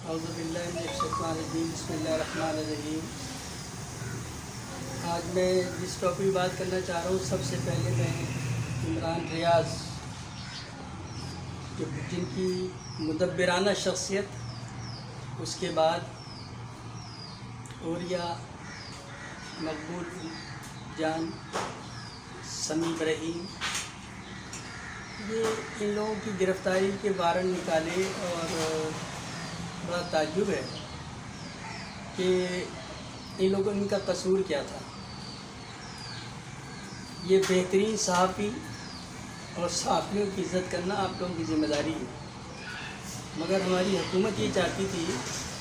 اعوذ باللہ من الشیطان الرجیم بسم اللہ الرحمن الرحیم۔ آج میں جس ٹاپک کی بات کرنا چاہ رہا ہوں، سب سے پہلے میں عمران ریاض جن کی مدبرانہ شخصیت، اس کے بعد اوریا، مقبول جان، سمیع ابراہیم، یہ ان لوگوں کی گرفتاری کے وارنٹ نکالے اور بڑا تعجب ہے کہ ان لوگوں ان کا قصور کیا تھا۔ یہ بہترین صحافی اور صحافیوں کی عزت کرنا آپ لوگوں کی ذمہ داری ہے، مگر ہماری حکومت یہ چاہتی تھی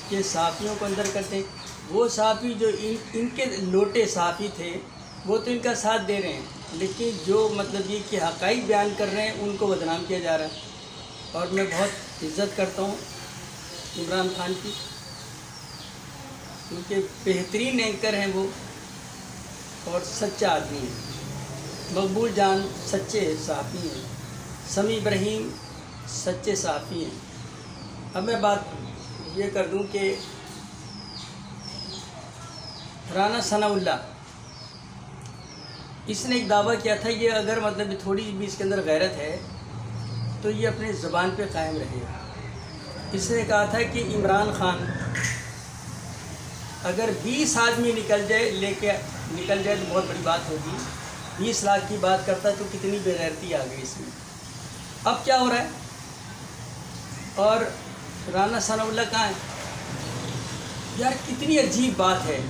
کہ صحافیوں کو اندر کر دیں۔ وہ صحافی جو ان کے لوٹے صحافی تھے وہ تو ان کا ساتھ دے رہے ہیں، لیکن جو مطلب یہ کہ حقائق بیان کر رہے ہیں ان کو بدنام کیا جا رہا ہے۔ اور میں بہت عزت کرتا ہوں عمران خان کی، کیونکہ بہترین اینکر ہیں وہ اور سچا آدمی ہے۔ مقبول جان سچے صحافی ہیں، سمیع ابراہیم سچے صحافی ہیں۔ اب میں بات یہ کر دوں کہ رانا ثناء اللہ، اس نے ایک دعویٰ کیا تھا، یہ اگر مطلب تھوڑی بھی اس کے اندر غیرت ہے تو یہ اپنے زبان پہ قائم رہے گا۔ اس نے کہا تھا کہ عمران خان اگر 20 آدمی نکل جائے تو بہت بڑی بات ہوگی، 20 لاکھ کی بات کرتا تو کتنی بے غیرتی آ گئی اس میں۔ اب کیا ہو رہا ہے؟ اور رانا ثناء اللہ کہاں ہے؟ یار کتنی عجیب بات ہے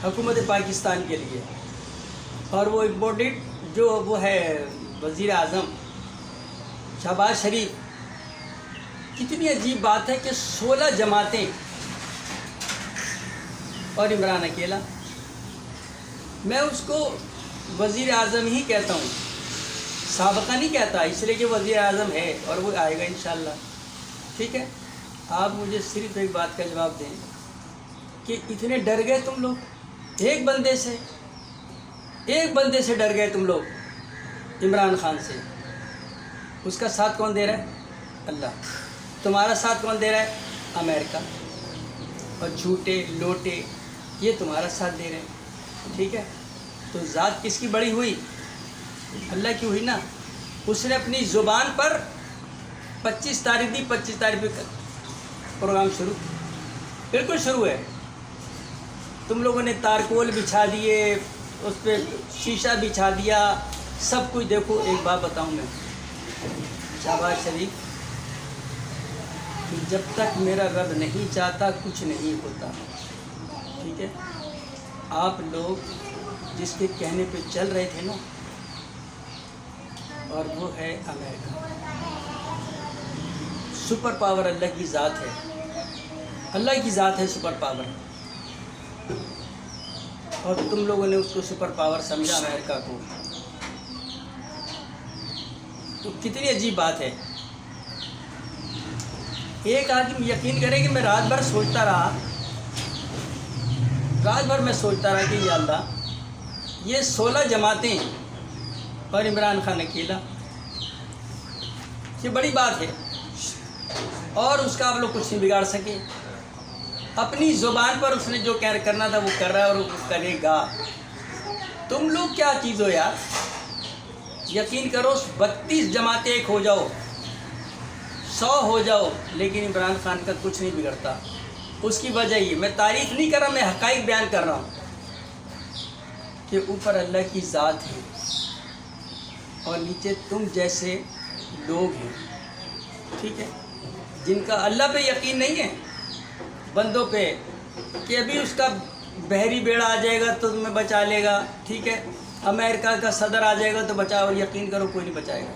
حکومت پاکستان کے لیے۔ اور وہ امپورٹڈ جو وہ ہے وزیر اعظم شہباز شریف، کتنی عجیب بات ہے کہ 16 جماعتیں اور عمران اکیلا۔ میں اس کو وزیر اعظم ہی کہتا ہوں، سابقہ نہیں کہتا، اس لیے کہ وزیر اعظم ہے اور وہ آئے گا انشاءاللہ۔ ٹھیک ہے، آپ مجھے صرف ایک بات کا جواب دیں کہ اتنے ڈر گئے تم لوگ ایک بندے سے ڈر گئے تم لوگ، عمران خان سے۔ اس کا ساتھ کون دے رہا ہے؟ اللہ۔ تمہارا ساتھ کون دے رہا ہے؟ امریکہ۔ اور جھوٹے لوٹے یہ تمہارا ساتھ دے رہے ہیں۔ ٹھیک ہے، تو ذات کس کی بڑی ہوئی؟ اللہ کی ہوئی نا۔ اس نے اپنی زبان پر 25 تاریخ دی، 25 تاریخ پہ پروگرام شروع، بالکل شروع ہے۔ تم لوگوں نے تارکول بچھا دیے، اس پہ شیشہ بچھا دیا، سب کچھ۔ دیکھو ایک بات بتاؤں میں، شہباز شریف، جب تک میرا رب نہیں چاہتا کچھ نہیں ہوتا۔ ٹھیک ہے، آپ لوگ جس کے کہنے پہ چل رہے تھے نا، اور وہ ہے امریکہ۔ سپر پاور اللہ کی ذات ہے، اللہ کی ذات ہے سپر پاور، اور تم لوگوں نے اس کو سپر پاور سمجھا امریکہ کو۔ تو کتنی عجیب بات ہے۔ ایک آدمی یقین کرے کہ میں رات بھر میں سوچتا رہا کہ یا اللہ، یہ 16 جماعتیں اور عمران خان اکیلا، یہ بڑی بات ہے، اور اس کا آپ لوگ کچھ نہیں بگاڑ سکے۔ اپنی زبان پر اس نے جو کرنا تھا وہ کر رہا ہے اور وہ کرے گا۔ تم لوگ کیا چیز ہو یار؟ یقین کرو 32 جماعتیں ایک ہو جاؤ، 100 ہو جاؤ، لیکن عمران خان کا کچھ نہیں بگڑتا۔ اس کی وجہ یہ، میں تعریف نہیں کر رہا، میں حقائق بیان کر رہا ہوں کہ اوپر اللہ کی ذات ہے اور نیچے تم جیسے لوگ ہیں۔ ٹھیک ہے، جن کا اللہ پہ یقین نہیں ہے، بندوں پہ، کہ ابھی اس کا بحری بیڑا آ جائے گا تو تمہیں بچا لے گا۔ ٹھیک ہے، امریکہ کا صدر آ جائے گا تو بچاؤ، یقین کرو کوئی نہیں بچائے گا،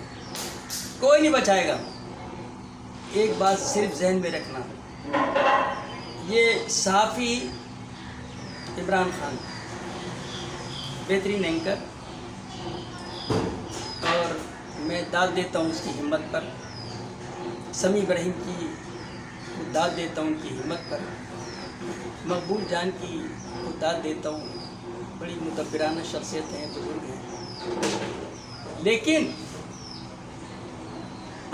کوئی نہیں بچائے گا۔ ایک بات صرف ذہن میں رکھنا، یہ صحافی عمران خان بہترین اینکر، اور میں داد دیتا ہوں اس کی ہمت پر، سمیع ابراہیم کی داد دیتا ہوں ان کی ہمت پر، مقبول جان کی داد دیتا ہوں، بڑی مدبرانہ شخصیت ہیں، بزرگ ہیں۔ لیکن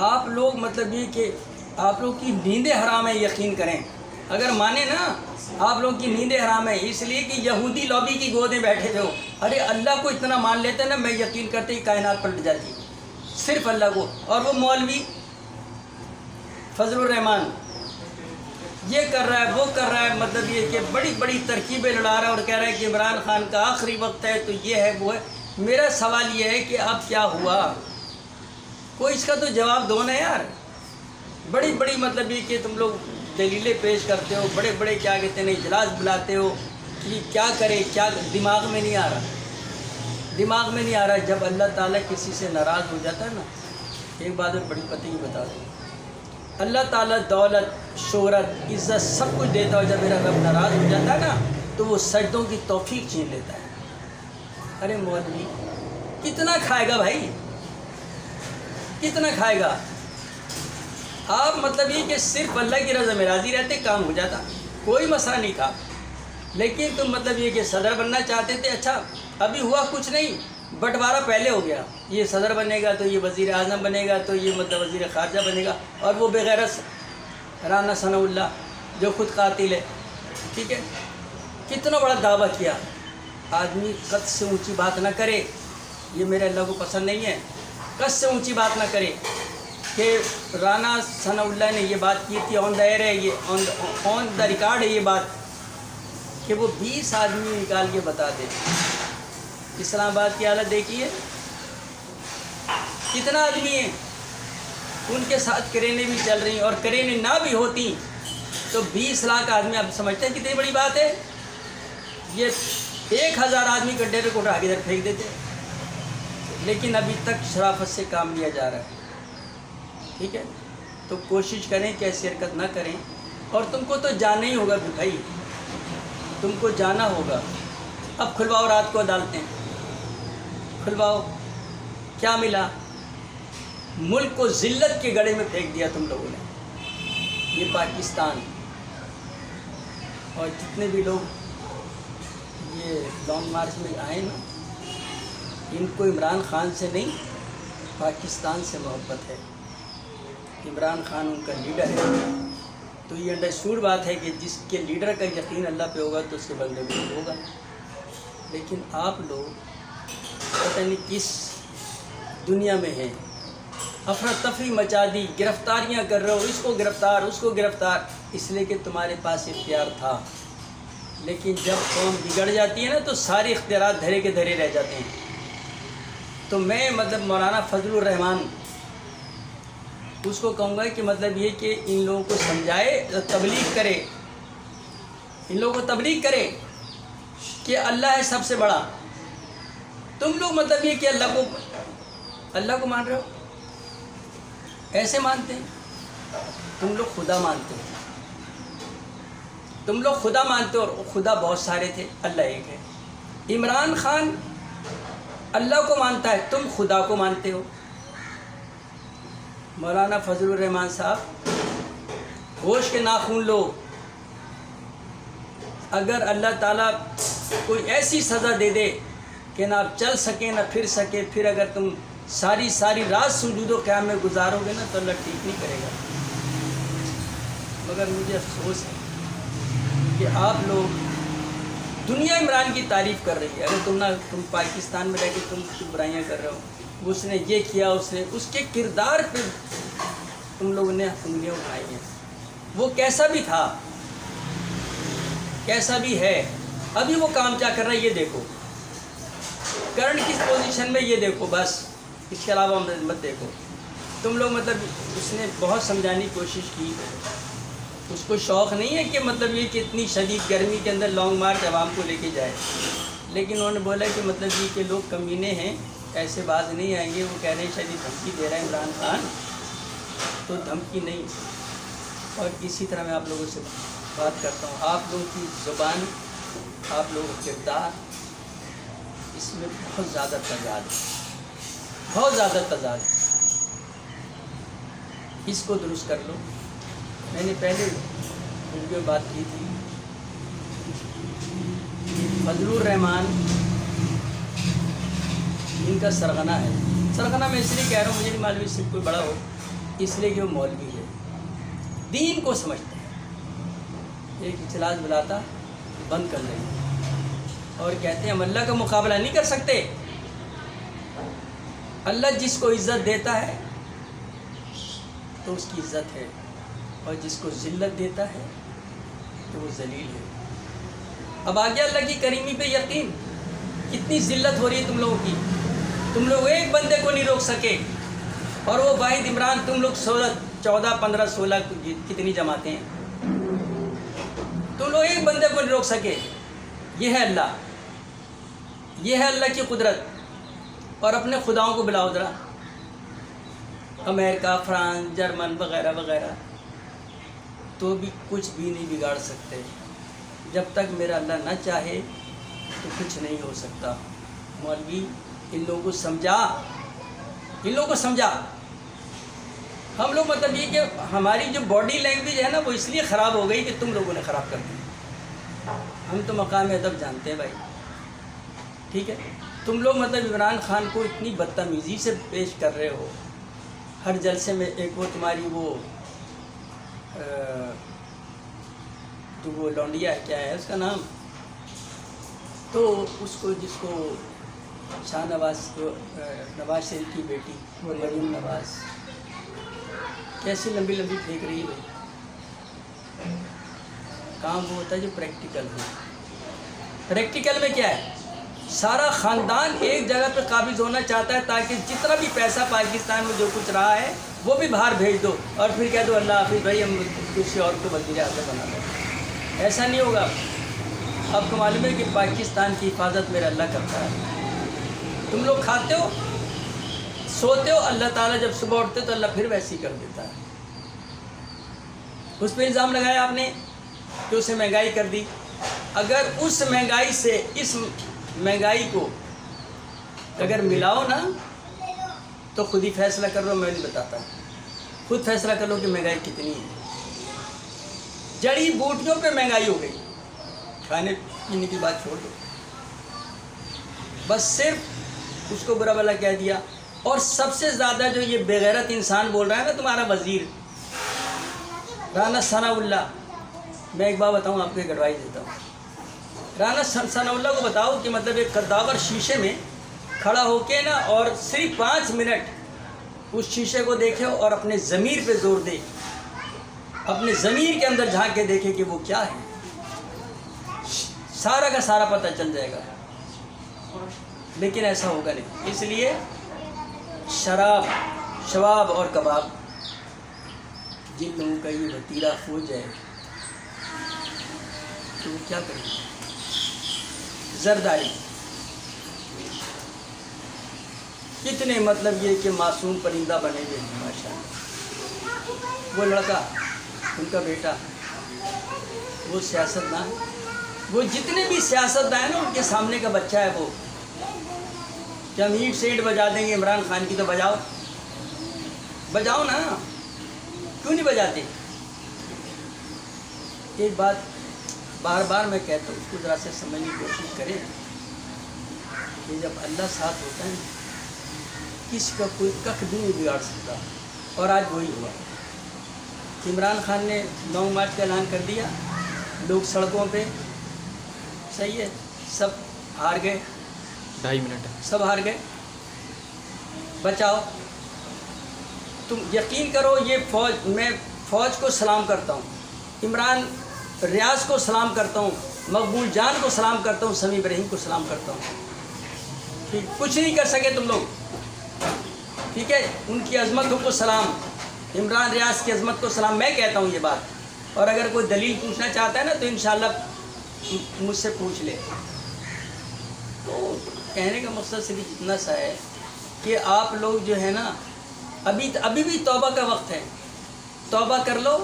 آپ لوگ مطلب یہ کہ آپ لوگ کی نیندیں حرام ہیں، یقین کریں. اگر مانیں نا آپ لوگوں کی نیندیں حرام ہیں، اس لیے کہ یہودی لابی کی گودیں بیٹھے تھے. ارے اللہ کو اتنا مان لیتے نا، میں یقین کرتے ہی کائنات پلٹ جاتی، صرف اللہ کو. اور وہ مولوی فضل الرحمان یہ کر رہا ہے، وہ کر رہا ہے، مطلب یہ کہ بڑی بڑی ترکیبیں لڑا رہا ہے اور کہہ رہا ہے کہ عمران خان کا آخری وقت ہے تو یہ ہے وہ ہے. میرا سوال یہ ہے کہ اب کیا ہوا؟ کوئی اس کا تو جواب دو نا یار. بڑی بڑی مطلب یہ کہ تم لوگ دلیلیں پیش کرتے ہو، بڑے بڑے کیا کہتے ہیں اجلاس بلاتے ہو کہ کیا کرے، کیا دماغ میں نہیں آ رہا، دماغ میں نہیں آ رہا. جب اللہ تعالیٰ کسی سے ناراض ہو جاتا ہے نا، ایک بات میں بڑی پتہ ہی بتا دوں، اللہ تعالیٰ دولت، شہرت، عزت سب کچھ دیتا ہو. جب میرا رب ناراض ہو جاتا ہے نا تو وہ سجدوں کی توفیق چھین لیتا ہے. ارے مولوی کتنا کھائے گا بھائی، کتنا کھائے گا؟ آپ مطلب یہ کہ صرف اللہ کی رضا میں راضی رہتے کام ہو جاتا، کوئی مسئلہ نہیں تھا. لیکن تم مطلب یہ کہ صدر بننا چاہتے تھے. اچھا ابھی ہوا کچھ نہیں، بٹوارہ پہلے ہو گیا. یہ صدر بنے گا تو یہ وزیر اعظم بنے گا تو یہ مطلب وزیر خارجہ بنے گا. اور وہ بغیرت رانا ثناء اللہ جو خود قاتل ہے، ٹھیک ہے، کتنا بڑا دعویٰ کیا. آدمی قد سے اونچی بات نہ کرے، یہ میرے اللہ کو پسند نہیں ہے. قد سے اونچی بات نہ کرے کہ رانا ثناء اللہ نے یہ بات کی تھی، آن دا ایئر ہے، یہ آن دا ریکارڈ ہے یہ بات، کہ وہ 20 آدمی نکال کے بتا دے. اسلام آباد کی حالت دیکھیے، کتنا آدمی ہیں، ان کے ساتھ کرینے بھی چل رہی ہیں، اور کرینے نہ بھی ہوتی تو 20 لاکھ آدمی. آپ سمجھتے ہیں کتنی بڑی بات ہے؟ یہ 1000 آدمی کا ڈیرے کو اٹھا کے ادھر پھینک دیتے. لیکن ابھی تک شرافت سے کام لیا جا رہا ہے، ٹھیک ہے. تو کوشش کریں کہ ایسی حرکت نہ کریں. اور تم کو تو جانا ہی ہوگا بھائی، تم کو جانا ہوگا. اب کھلواؤ رات کو عدالتیں، کھلواؤ. کیا ملا؟ ملک کو ذلت کے گڑھے میں پھینک دیا تم لوگوں نے. یہ پاکستان اور جتنے بھی لوگ یہ لانگ مارچ میں آئے نا، ان کو عمران خان سے نہیں پاکستان سے محبت ہے. عمران خان ان کا لیڈر ہے. تو یہ انڈرسٹوڈ بات ہے کہ جس کے لیڈر کا یقین اللہ پہ ہوگا تو اس کے بندے میں ہوگا. لیکن آپ لوگ پتہ نہیں کس دنیا میں ہیں، افراتفری مچا دی، گرفتاریاں کر رہے ہو، اس کو گرفتار، اس کو گرفتار، اس لیے کہ تمہارے پاس اختیار تھا. لیکن جب قوم بگڑ جاتی ہے نا تو سارے اختیارات دھرے کے دھرے رہ جاتے ہیں. تو میں مطلب مولانا فضل الرحمان اس کو کہوں گا کہ مطلب یہ کہ ان لوگوں کو سمجھائے، تبلیغ کرے، ان لوگوں کو تبلیغ کرے کہ اللہ ہے سب سے بڑا. تم لوگ مطلب یہ کہ اللہ کو مان رہے ہو، ایسے مانتے ہیں. تم لوگ خدا مانتے ہو، تم لوگ خدا مانتے ہو، اور خدا بہت سارے تھے، اللہ ایک ہے. عمران خان اللہ کو مانتا ہے، تم خدا کو مانتے ہو. مولانا فضل الرحمان صاحب ہوش کے ناخن لو. اگر اللہ تعالیٰ کوئی ایسی سزا دے دے کہ نہ آپ چل سکیں نہ پھر سکے، پھر اگر تم ساری رات سجود و قیام میں گزارو گے نا تو اللہ ٹھیک نہیں کرے گا. مگر مجھے افسوس ہے کہ آپ لوگ، دنیا عمران کی تعریف کر رہی ہے. اگر تم پاکستان میں رہ کے تم کچھ برائیاں کر رہے ہو، اس نے یہ کیا، اس کے کردار پہ تم لوگوں نے انگلیاں اٹھائی ہیں. وہ کیسا بھی تھا، کیسا بھی ہے، ابھی وہ کام کیا کر رہا ہے یہ دیکھو، کرنٹ کس پوزیشن میں یہ دیکھو، بس اس کے علاوہ مت دیکھو. تم لوگ مطلب اس نے بہت سمجھانے کی کوشش کی، اس کو شوق نہیں ہے کہ مطلب یہ کہ اتنی شدید گرمی کے اندر لانگ مارچ عوام کو لے کے جائے. لیکن انہوں نے بولا کہ مطلب یہ کہ لوگ کمینے ہیں، ایسے باز نہیں آئیں گے. وہ کہہ رہے ہیں شدید دھمکی دے رہا ہے عمران خان، تو دھمکی نہیں. اور اسی طرح میں آپ لوگوں سے بات کرتا ہوں، آپ لوگوں کی زبان، آپ لوگوں کا کردار، اس میں بہت زیادہ تضاد ہے، بہت زیادہ تضاد ہے. اس کو درست کر لو. میں نے پہلے ویڈیو میں بات کی تھی، فضل الرحمان ان کا سرغنہ ہے. سرغنہ میں اس لیے کہہ رہا ہوں، مجھے نہیں معلوم اس سے کوئی بڑا ہو، اس لیے کہ وہ مولوی ہے. دین کو سمجھتے ہیں، ایک اجلاس بلاتا بند کر لیں گے اور کہتے ہیں ہم اللہ کا مقابلہ نہیں کر سکتے۔ اللہ جس کو عزت دیتا ہے تو اس کی عزت ہے، اور جس کو ذلت دیتا ہے تو وہ ذلیل ہے۔ اب آگے اللہ کی کریمی پہ یقین، کتنی ذلت ہو رہی ہے تم لوگوں کی، تم لوگ ایک بندے کو نہیں روک سکے، اور وہ واحد عمران تم لوگ 14 15 16 کتنی جماعتیں ہیں، تم لوگ ایک بندے کو نہیں روک سکے۔ یہ ہے اللہ، یہ ہے اللہ کی قدرت۔ اور اپنے خداؤں کو بلاؤ ذرا، امریکہ، فرانس، جرمن وغیرہ وغیرہ، تو بھی کچھ بھی نہیں بگاڑ سکتے۔ جب تک میرا اللہ نہ چاہے تو کچھ نہیں ہو سکتا۔ مولوی ان لوگوں کو سمجھا، ان لوگوں کو سمجھا۔ ہم لوگ مطلب یہ کہ ہماری جو باڈی لینگویج ہے نا وہ اس لیے خراب ہو گئی کہ تم لوگوں نے خراب کر دی۔ ہم تو مقام ادب جانتے ہیں بھائی، ٹھیک ہے؟ تم لوگ مطلب عمران خان کو اتنی بدتمیزی سے پیش کر رہے ہو ہر جلسے میں۔ ایک وہ تمہاری وہ لونڈیا ہے، کیا ہے اس کا نام، تو اس کو جس کو شاہ نواز نواز شریف کی بیٹی مریم نواز کیسی لمبی لمبی پھینک رہی ہے بھائی۔ کام وہ ہوتا ہے جو پریکٹیکل ہو۔ پریکٹیکل میں کیا ہے، سارا خاندان ایک جگہ پہ قابض ہونا چاہتا ہے تاکہ جتنا بھی پیسہ پاکستان میں جو کچھ رہا ہے وہ بھی باہر بھیج دو، اور پھر کہہ دو اللہ حافظ بھائی ہم کسی اور کو وزیر اعظم بنا دو۔ ایسا نہیں ہوگا۔ آپ کو معلوم ہے کہ پاکستان کی حفاظت میرا اللہ کرتا ہے۔ تم لوگ کھاتے ہو سوتے ہو، اللہ تعالیٰ جب صبح اٹھتے تو اللہ پھر ویسی کر دیتا ہے۔ اس پہ الزام لگایا آپ نے کہ اسے مہنگائی کر دی۔ اگر اس مہنگائی سے اس مہنگائی کو اگر ملاؤ نا تو خود ہی فیصلہ کر لو، میں نہیں بتاتا، خود فیصلہ کر لو کہ مہنگائی کتنی ہے۔ جڑی بوٹیوں پہ مہنگائی ہو گئی، کھانے پینے کی بات چھوڑ دو، بس صرف اس کو برا بھلا کہہ دیا۔ اور سب سے زیادہ جو یہ بے غیرت انسان بول رہا ہے نا تمہارا وزیر رانا ثناء اللہ، میں ایک بات بتاؤں آپ کو، ایک ایڈوائز دیتا ہوں۔ رانا ثناء اللہ کو بتاؤ کہ مطلب ایک قداور شیشے میں کھڑا ہو کے نا اور صرف 5 منٹ اس شیشے کو دیکھے اور اپنے ضمیر پہ زور دے، اپنے ضمیر کے اندر جھانک کے دیکھے کہ وہ کیا ہے، سارا کا سارا پتہ چل جائے گا۔ لیکن ایسا ہوگا نہیں، اس لیے شراب، شواب اور کباب، جن لوگوں کا یہ وتیرہ ہو جائے تو وہ کیا کریں گے؟ زرداری، کتنے مطلب یہ کہ معصوم پرندہ بنے گے ماشاء اللہ۔ وہ لڑکا، ان کا بیٹا، وہ سیاستدان، وہ جتنے بھی سیاستدان ہیں نا ان کے سامنے کا بچہ ہے وہ، کہ ہم ہیٹ سیٹ بجا دیں گے عمران خان کی، تو بجاؤ بجاؤ نا، کیوں نہیں بجاتے؟ ایک بات بار بار میں کہتا ہوں، اس کو ذرا سے سمجھنے کی کوشش کریں کہ جب اللہ ساتھ ہوتا ہے کسی کا کوئی ککھ بھی نہیں بگاڑ سکتا۔ اور آج وہی ہوا، عمران خان نے 9 مارچ کا اعلان کر دیا، لوگ سڑکوں پہ، صحیح ہے، سب ہار گئے، 2.5 منٹ سب ہار گئے، بچاؤ۔ تم یقین کرو یہ فوج، میں فوج کو سلام کرتا ہوں، عمران ریاض کو سلام کرتا ہوں، مقبول جان کو سلام کرتا ہوں، سمیع ابراہیم کو سلام کرتا ہوں۔ ٹھیک، کچھ نہیں کر سکے تم لوگ، ٹھیک ہے، ان کی عظمتوں کو سلام، عمران ریاض کی عظمت کو سلام، میں کہتا ہوں یہ بات۔ اور اگر کوئی دلیل پوچھنا چاہتا ہے نا تو انشاءاللہ مجھ سے پوچھ لے۔ تو کہنے کا مقصد صرف اتنا سا ہے کہ آپ لوگ جو ہے نا ابھی بھی توبہ کا وقت ہے، توبہ کر لو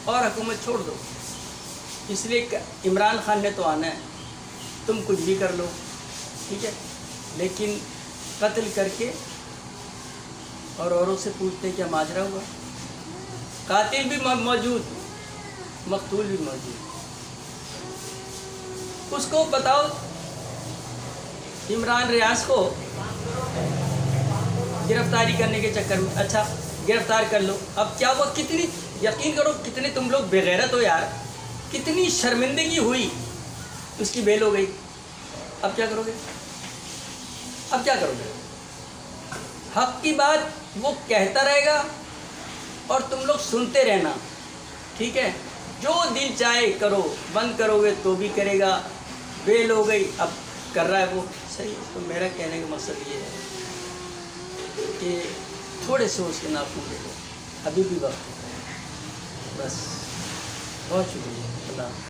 اور حکومت چھوڑ دو۔ اس لیے عمران خان نے تو آنا ہے، تم کچھ بھی کر لو، ٹھیک ہے، لیکن قتل کر کے اور اوروں سے پوچھتے کیا ماجرا ہوا، قاتل بھی موجود، مقتول بھی موجود، اس کو بتاؤ۔ عمران ریاض کو گرفتاری کرنے کے چکر میں، اچھا گرفتار کر لو. اب کیا ہوا, کتنی یقین کرو کتنے تم لوگ بےغیرت ہو یار, کتنی شرمندگی ہوئی, اس کی بیل ہو گئی. اب کیا کرو گے, اب کیا کرو گے؟ حق کی بات وہ کہتا رہے گا اور تم لوگ سنتے رہنا, ٹھیک ہے. جو دل چاہے کرو, بند کرو گے تو بھی کرے گا. بیل ہو گئی, اب کر رہا ہے وہ صحیح. تو میرا کہنے کا مقصد یہ ہے کہ تھوڑے سے اس کے ناخن لے لو, ابھی بھی وقت ہے. بس بہت شکریہ. اللہ